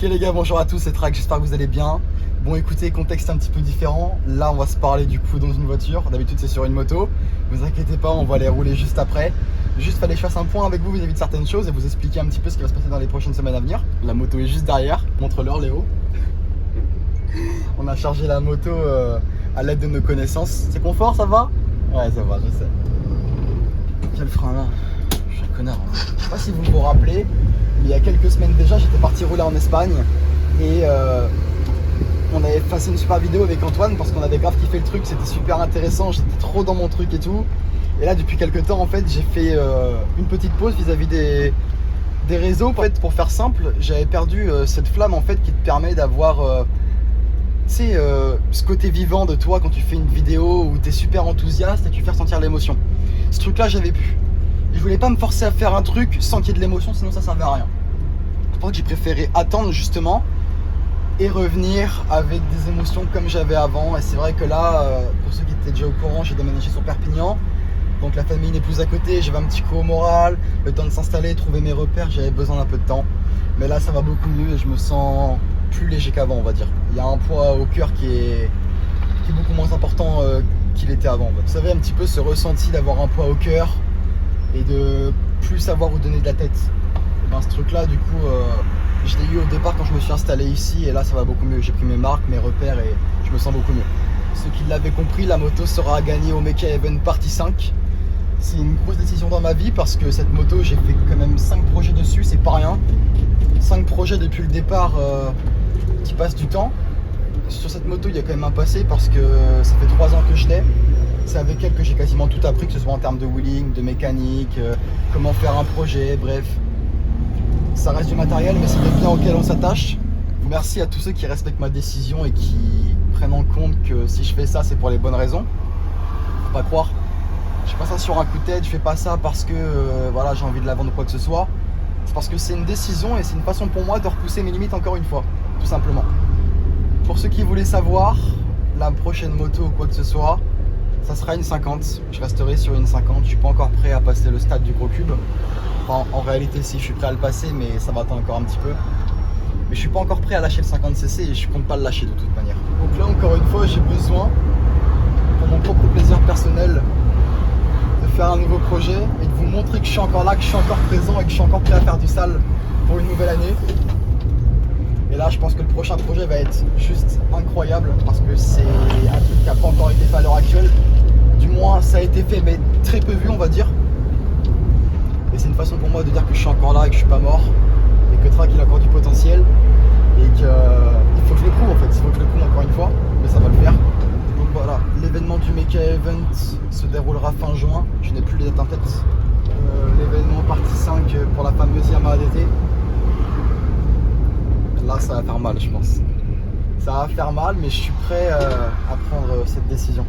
Ok les gars, bonjour à tous, c'est Track, j'espère que vous allez bien. Bon écoutez, contexte un petit peu différent. Là on va se parler du coup dans une voiture. D'habitude c'est sur une moto. Vous inquiétez pas, on va aller rouler juste après. Juste fallait que je fasse un point avec vous vis-à-vis de certaines choses et vous expliquer un petit peu ce qui va se passer dans les prochaines semaines à venir. La moto est juste derrière, montre-leur Léo. On a chargé la moto à l'aide de nos connaissances. C'est confort, ça va? Ouais ça va, je sais. Quel frein là? Je suis un connard. Hein. Je sais pas si vous vous rappelez, mais il y a quelques semaines déjà j'étais parti rouler en Espagne et on avait passé une super vidéo avec Antoine parce qu'on avait grave kiffé le truc, c'était super intéressant, j'étais trop dans mon truc et tout. Et là depuis quelques temps en fait j'ai fait une petite pause vis-à-vis des réseaux. En fait, pour faire simple, j'avais perdu cette flamme en fait qui te permet d'avoir ce côté vivant de toi quand tu fais une vidéo où tu es super enthousiaste et tu fais ressentir l'émotion. Ce truc là j'avais pu. Je voulais pas me forcer à faire un truc sans qu'il y ait de l'émotion, sinon ça servait à rien. C'est pour ça que j'ai préféré attendre justement et revenir avec des émotions comme j'avais avant. Et c'est vrai que là, pour ceux qui étaient déjà au courant, j'ai déménagé sur Perpignan. Donc la famille n'est plus à côté, j'avais un petit coup au moral, le temps de s'installer, trouver mes repères, j'avais besoin d'un peu de temps. Mais là ça va beaucoup mieux et je me sens plus léger qu'avant on va dire. Il y a un poids au cœur qui est beaucoup moins important qu'il était avant. Vous savez un petit peu ce ressenti d'avoir un poids au cœur et de plus savoir où donner de la tête. Et ben ce truc là du coup je l'ai eu au départ quand je me suis installé ici et là ça va beaucoup mieux. J'ai pris mes marques, mes repères et je me sens beaucoup mieux. Ceux qui l'avaient compris, la moto sera à gagner au Mecha Event Partie 5. C'est une grosse décision dans ma vie parce que cette moto j'ai fait quand même 5 projets dessus, c'est pas rien. 5 projets depuis le départ qui passent du temps. Sur cette moto il y a quand même un passé parce que ça fait 3 ans que je l'ai. C'est avec elle que j'ai quasiment tout appris, que ce soit en termes de wheeling, de mécanique, comment faire un projet, bref. Ça reste du matériel, mais c'est des biens auxquels on s'attache. Merci à tous ceux qui respectent ma décision et qui prennent en compte que si je fais ça, c'est pour les bonnes raisons. Faut pas croire. Je fais pas ça sur un coup de tête, je fais pas ça parce que voilà, j'ai envie de la vendre ou quoi que ce soit. C'est parce que c'est une décision et c'est une façon pour moi de repousser mes limites encore une fois, tout simplement. Pour ceux qui voulaient savoir, la prochaine moto ou quoi que ce soit, ça sera une 50, je resterai sur une 50, je suis pas encore prêt à passer le stade du gros cube. Enfin, en réalité si, je suis prêt à le passer mais ça va attendre encore un petit peu. Mais je suis pas encore prêt à lâcher le 50cc et je compte pas le lâcher de toute manière. Donc là encore une fois j'ai besoin, pour mon propre plaisir personnel, de faire un nouveau projet et de vous montrer que je suis encore là, que je suis encore présent et que je suis encore prêt à faire du sale pour une nouvelle année. Et là je pense que le prochain projet va être juste incroyable parce que c'est un truc qui n'a pas encore été fait à l'heure actuelle. Du moins ça a été fait mais très peu vu on va dire. Et c'est une façon pour moi de dire que je suis encore là et que je suis pas mort. Et que Track il a encore du potentiel. Et qu'il faut que je le prouve en fait, il faut que je le prouve encore une fois. Mais ça va le faire. Donc voilà, l'événement du Mecha Event se déroulera fin juin. Je n'ai plus les dates en tête. L'événement partie 5 pour la fameuse Yamaha DT. Là ça va faire mal je pense. Ça va faire mal mais je suis prêt à prendre cette décision.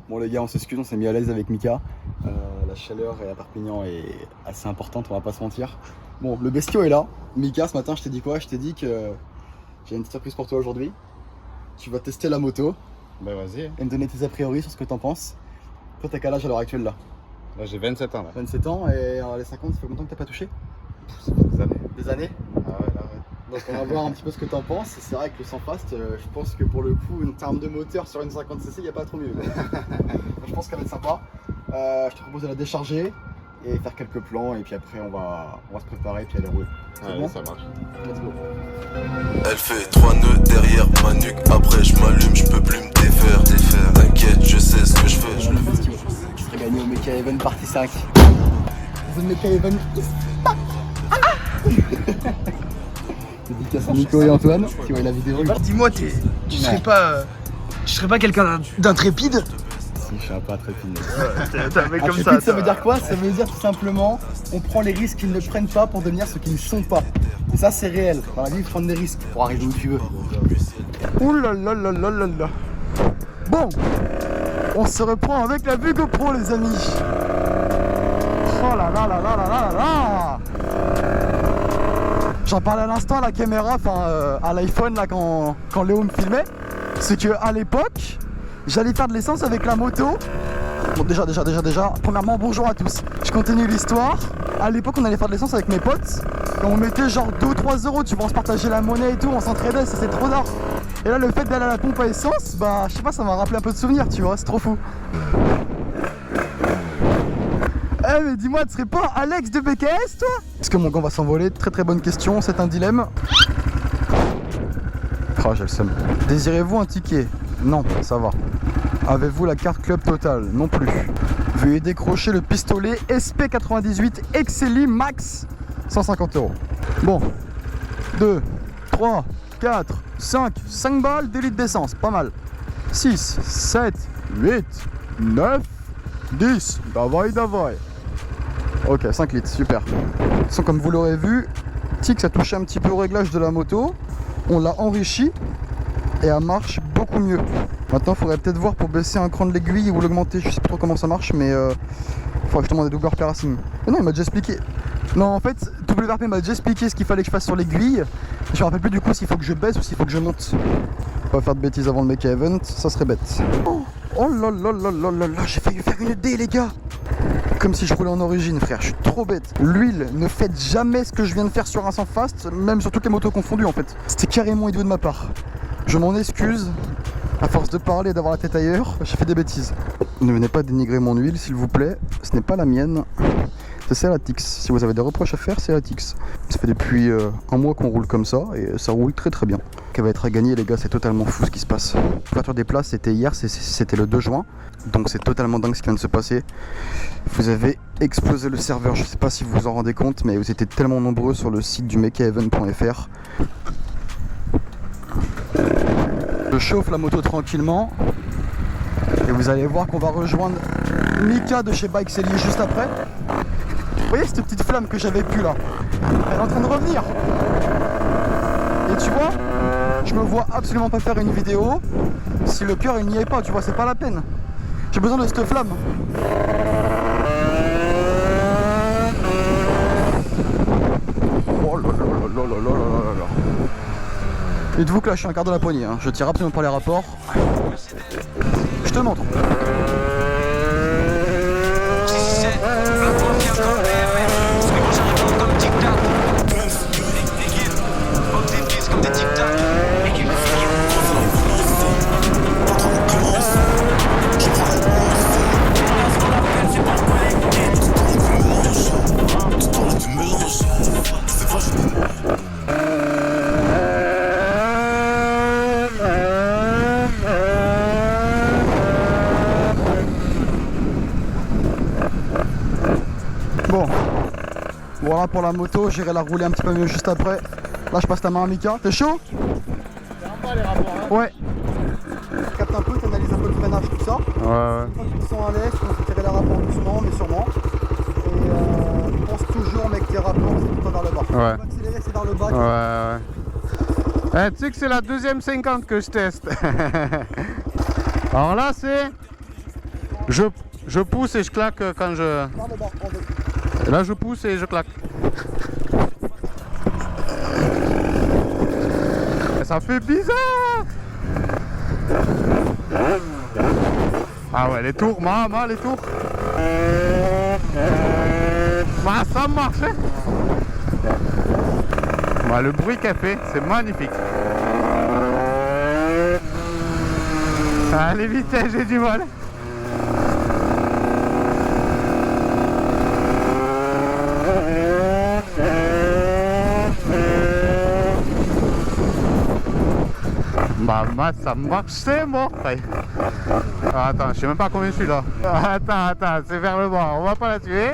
Bon les gars on s'excuse, on s'est mis à l'aise avec Mika. La chaleur à Perpignan est assez importante, on va pas se mentir. Bon le bestiau est là. Mika ce matin je t'ai dit quoi? Je t'ai dit que j'ai une petite surprise pour toi aujourd'hui. Tu vas tester la moto. Bah vas-y. Et me donner tes a priori sur ce que t'en penses. Toi t'as quel âge à l'heure actuelle là? Là j'ai 27 ans là. 27 ans et les 50 ça fait longtemps que t'as pas touché? Ça fait des années. Des années? Ah ouais là ouais. Donc on va voir un petit peu ce que t'en penses. C'est vrai que le sans fast, je pense que pour le coup, en termes de moteur sur une 50cc, il n'y a pas trop mieux. Je pense qu'elle va être sympa. Je te propose de la décharger et faire quelques plans et puis après on va se préparer et puis aller rouler. Ouais, bon ça marche. Let's go. Elle fait 3 nœuds derrière ma nuque. Après je m'allume, je peux plus me défaire. T'inquiète, je sais ce que je fais. Le bestiau qui serait gagné au Mecha Event Partie 5. The Mecha Event is back. Dédicace à Nico et Antoine qui voient la vidéo. Dis-moi, tu serais pas quelqu'un d'intrépide? Si, je suis un peu intrépide. T'es un mec comme Intrépide, ça veut toi. dire quoi? Ça veut dire tout simplement on prend les risques qu'ils ne prennent pas pour devenir ce qu'ils ne sont pas. Et ça c'est réel. Dans la vie, il faut prendre des risques pour arriver où tu veux. Ouh là là là là là là. Bon, on se reprend avec la vue GoPro les amis. Oh là là là là là là là. J'en parlais à l'instant à la caméra, à l'iPhone là quand Léo me filmait. C'est que à l'époque, j'allais faire de l'essence avec la moto. Bon déjà, premièrement bonjour à tous. Je continue l'histoire. À l'époque on allait faire de l'essence avec mes potes. Et on mettait genre 2 ou 3 euros, tu vois, on se partageait la monnaie et tout, on s'entraidait, ça c'est trop d'art. Et là le fait d'aller à la pompe à essence, bah je sais pas, ça m'a rappelé un peu de souvenirs, tu vois, c'est trop fou. Eh mais dis-moi, tu serais pas Alex de BKS toi? Est-ce que mon gant va s'envoler? Très très bonne question, c'est un dilemme. Oh j'ai le seum. Désirez-vous un ticket? Non, ça va. Avez-vous la carte Club Total? Non plus. Veuillez décrocher le pistolet SP98 Excelli Max 150 €. Bon, 2, 3, 4, 5 balles, 2 litres d'essence, pas mal. 6, 7, 8, 9, 10, davai davai. Ok, 5 litres, super. De toute façon, comme vous l'aurez vu, Tix a touché un petit peu au réglage de la moto. On l'a enrichi et elle marche beaucoup mieux. Maintenant, il faudrait peut-être voir pour baisser un cran de l'aiguille ou l'augmenter. Je sais pas trop comment ça marche, mais il faudrait que je demande à WRP Racing. Mais non, il m'a déjà expliqué. Non, en fait, WRP m'a déjà expliqué ce qu'il fallait que je fasse sur l'aiguille. Je me rappelle plus du coup s'il faut que je baisse ou s'il faut que je monte. Pas faire de bêtises avant le Mecha Event, ça serait bête. Oh là là là là là là, j'ai failli faire une D, les gars. Comme si je roulais en origine, frère, je suis trop bête. L'huile, ne faites jamais ce que je viens de faire sur un 100 fast, même sur toutes les motos confondues en fait. C'était carrément idiot de ma part. Je m'en excuse. À force de parler et d'avoir la tête ailleurs, j'ai fait des bêtises. Ne venez pas dénigrer mon huile, s'il vous plaît. Ce n'est pas la mienne. C'est la Tix. Si vous avez des reproches à faire, c'est la Tix. Ça fait depuis un mois qu'on roule comme ça et ça roule très très bien. Qu'elle va être à gagner, les gars, c'est totalement fou ce qui se passe. L'ouverture des places, c'était hier, c'était le 2 juin. Donc c'est totalement dingue ce qui vient de se passer. Vous avez explosé le serveur, je sais pas si vous vous en rendez compte, mais vous étiez tellement nombreux sur le site du mechaevent.fr. Je chauffe la moto tranquillement et vous allez voir qu'on va rejoindre Mika de chez Bike Selly juste après. Vous voyez cette petite flamme que j'avais plus là? Elle est en train de revenir. Et tu vois, je me vois absolument pas faire une vidéo si le cœur il n'y est pas, tu vois, c'est pas la peine. J'ai besoin de cette flamme. Oh là là là là là là là. Dites-vous que là je suis un quart de la poignée, hein. Je tire absolument pas les rapports. Je te montre. Bon, voilà pour la moto, j'irai la rouler un petit peu mieux juste après. Là je passe ta main à Mika, t'es chaud? Pas les rapports, hein. Ouais. Capte un peu, t'analyses un peu le freinage, tout ça. Ouais. Quand tu te sens à l'aise, tu vas tirer les rapports doucement mais sûrement. Et pense toujours mec, tes rapports c'est tout le temps vers le bas. Ouais. Tu vas accélérer, c'est vers le bas. Ouais. Tu sais que c'est la deuxième 50 que je teste. Alors là c'est... Je pousse et je claque quand je... Vers le bas, en deux. Et là je pousse et je claque. Et ça fait bizarre. Ah ouais, les tours, maman, les tours. Bah ça marche, hein. Bah, le bruit qu'elle fait, c'est magnifique. Ah, les vitesses, j'ai du mal. Bah, ça marche, c'est mort. Ah, attends, je sais même pas combien je suis là. Attends, c'est vers le bas, on va pas la tuer.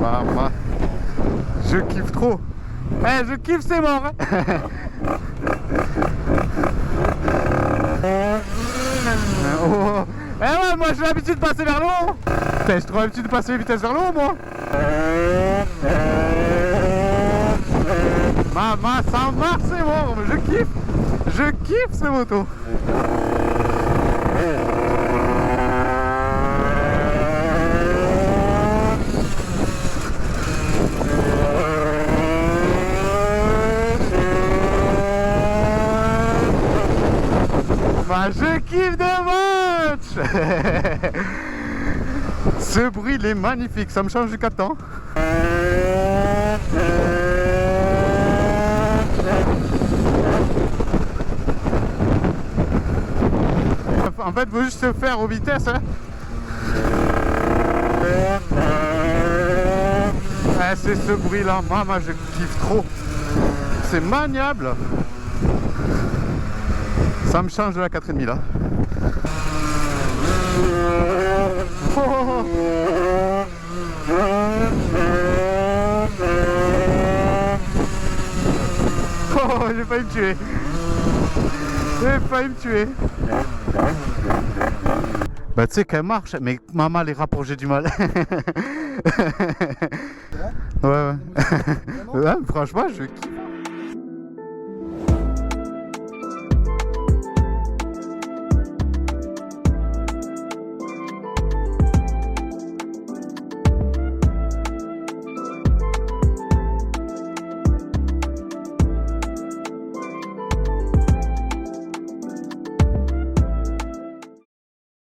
Bah, je kiffe trop. Eh, je kiffe, c'est mort. Oh. Eh ouais, moi j'ai l'habitude de passer vers le haut. J'ai trop l'habitude de passer les vitesses vers le haut, moi. Maman, ça marche, c'est bon. Je kiffe ces motos. Bah, je kiffe de match. Ce bruit, il est magnifique, ça me change du 4 temps. En fait, il faut juste se faire aux vitesses. Hein. Ah, c'est ce bruit là, moi je kiffe trop. C'est maniable. Ça me change de la 4,5 là. Oh, oh, j'ai failli me tuer. J'ai failli me tuer. Bah tu sais qu'elle marche, mais maman les rapports j'ai du mal. Ouais. Ouais, franchement je kiffe.